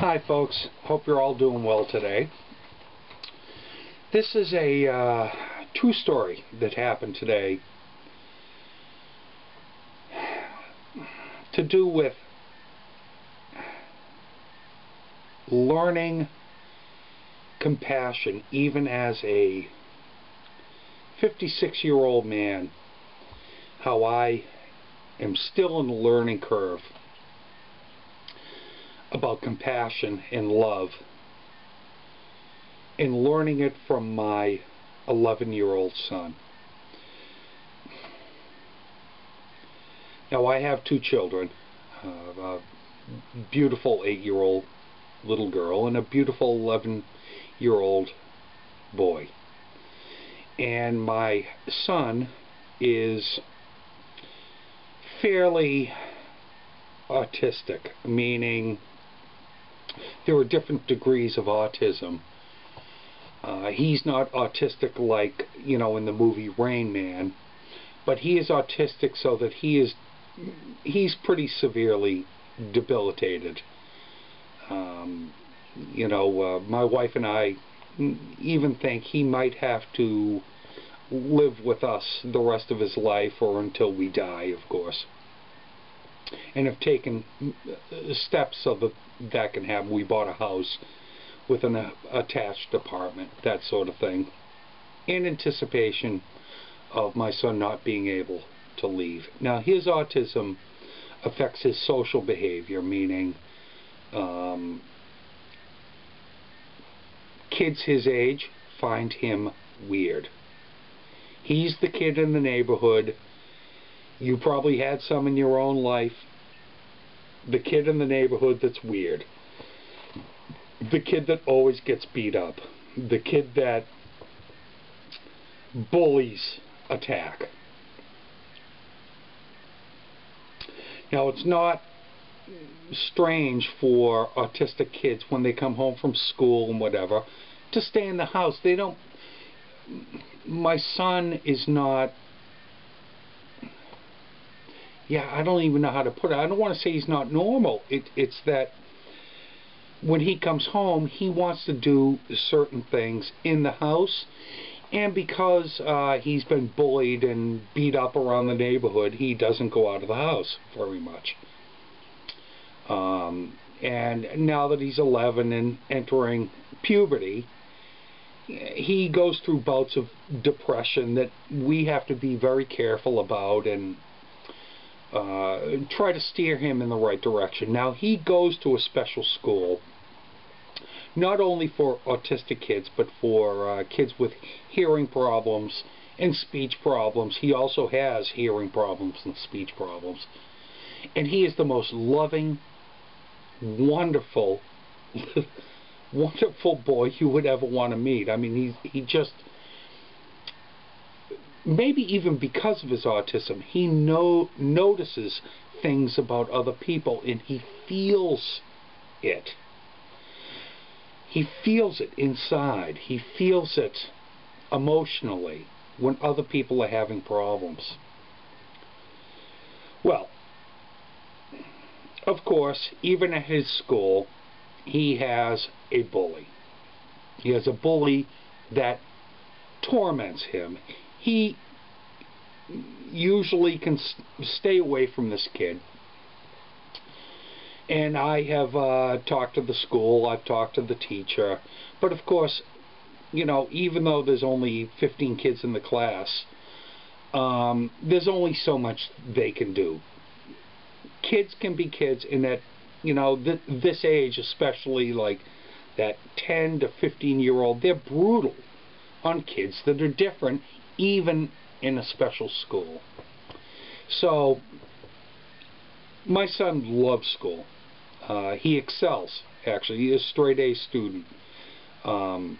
Hi folks, hope you're all doing well today. This is a true story that happened today to do with learning compassion even as a 56-year-old man, how I am still in the learning curve about compassion and love, and learning it from my 11-year-old son. Now, I have two children, a beautiful 8-year-old little girl and a beautiful 11-year-old boy. And my son is fairly autistic, meaning there are different degrees of autism. He's not autistic like, you know, in the movie Rain Man, but he is autistic so that he's pretty severely debilitated. You know, my wife and I even think he might have to live with us the rest of his life, or until we die, of course, and have taken steps so that can happen. We bought a house with an attached apartment, that sort of thing, in anticipation of my son not being able to leave. Now, his autism affects his social behavior, meaning kids his age find him weird. He's the kid in the neighborhood. You probably had some in your own life. The kid in the neighborhood that's weird. The kid that always gets beat up. The kid that bullies attack. Now, it's not strange for autistic kids when they come home from school and whatever to stay in the house. They don't... My son is not... I don't even know how to put it. I don't want to say he's not normal. It's that when he comes home, he wants to do certain things in the house, and because he's been bullied and beat up around the neighborhood, he doesn't go out of the house very much. And now that he's 11 and entering puberty, he goes through bouts of depression that we have to be very careful about and try to steer him in the right direction. Now, he goes to a special school, not only for autistic kids, but for kids with hearing problems and speech problems. He also has hearing problems and speech problems. And he is the most loving, wonderful, wonderful boy you would ever want to meet. I mean, he just... Maybe even because of his autism, he notices things about other people, and he feels it. He feels it inside. He feels it emotionally when other people are having problems. Well, of course, even at his school, he has a bully. He has a bully that torments him. He usually can stay away from this kid. And I have talked to the school, I've talked to the teacher, but of course, you know, even though there's only 15 kids in the class, there's only so much they can do. Kids can be kids in that, you know, this age, especially like that 10 to 15-year-old, they're brutal on kids that are different, even in a special school. So my son loves school. He excels, actually. He is a straight A student. But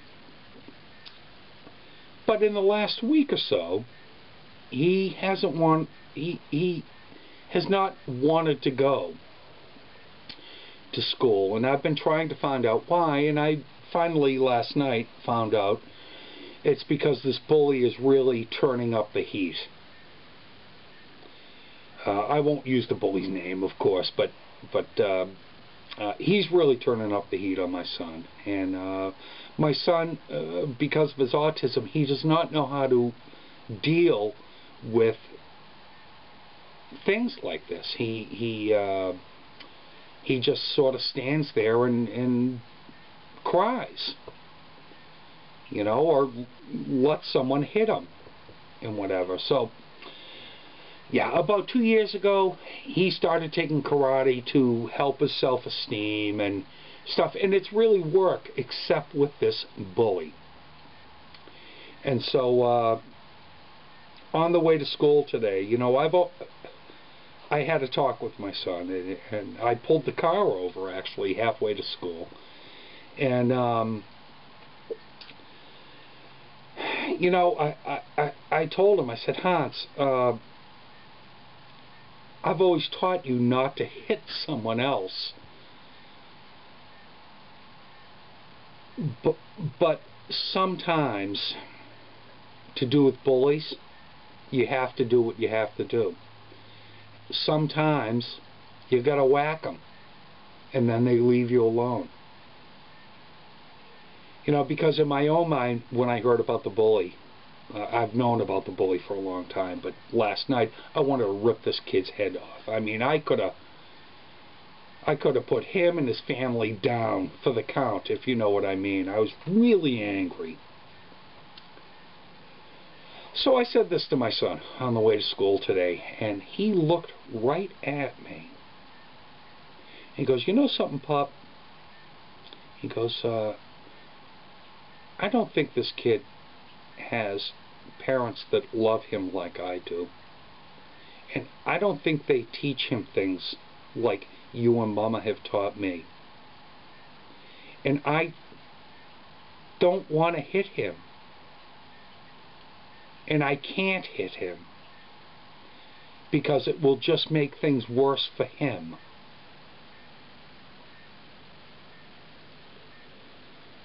in the last week or so, he has not wanted to go to school, and I've been trying to find out why, and I finally last night found out it's because this bully is really turning up the heat. I won't use the bully's name, of course, but he's really turning up the heat on my son. And my son, because of his autism, he does not know how to deal with things like this. He just sort of stands there and cries, you know, or lets someone hit him and whatever. So yeah, about 2 years ago, he started taking karate to help his self-esteem and stuff, and it's really worked, except with this bully. And so, on the way to school today, you know, I had a talk with my son, and I pulled the car over, actually, halfway to school. And, you know, I told him, I said, Hans, I've always taught you not to hit someone else. But sometimes, to do with bullies, you have to do what you have to do. Sometimes, you gotta whack them, and then they leave you alone. You know, because in my own mind, when I heard about the bully, I've known about the bully for a long time, but last night I wanted to rip this kid's head off. I mean, I could have put him and his family down for the count, if you know what I mean. I was really angry. So I said this to my son on the way to school today, and he looked right at me. He goes, you know something, Pop? He goes, I don't think this kid has parents that love him like I do. And I don't think they teach him things like you and Mama have taught me. And I don't want to hit him. And I can't hit him, because it will just make things worse for him.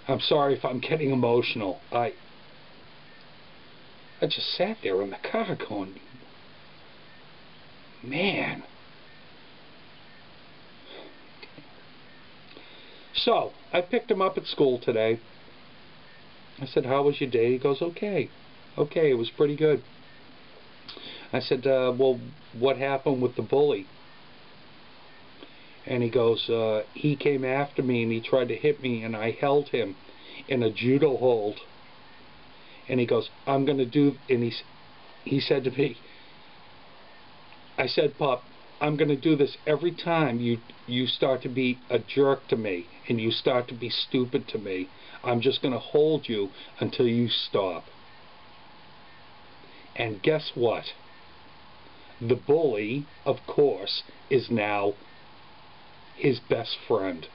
I'm sorry if I'm getting emotional. I just sat there in the car going, man. So, I picked him up at school today. I said, how was your day? He goes, okay. Okay, it was pretty good. I said, well, what happened with the bully? And he goes, he came after me and he tried to hit me, and I held him in a judo hold. And he goes, I'm going to do, and he said to me, I said, Pop, I'm going to do this every time you start to be a jerk to me and you start to be stupid to me. I'm just going to hold you until you stop. And guess what? The bully, of course, is now his best friend.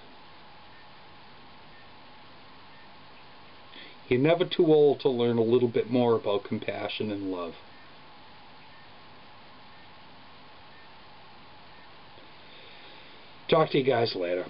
You're never too old to learn a little bit more about compassion and love. Talk to you guys later.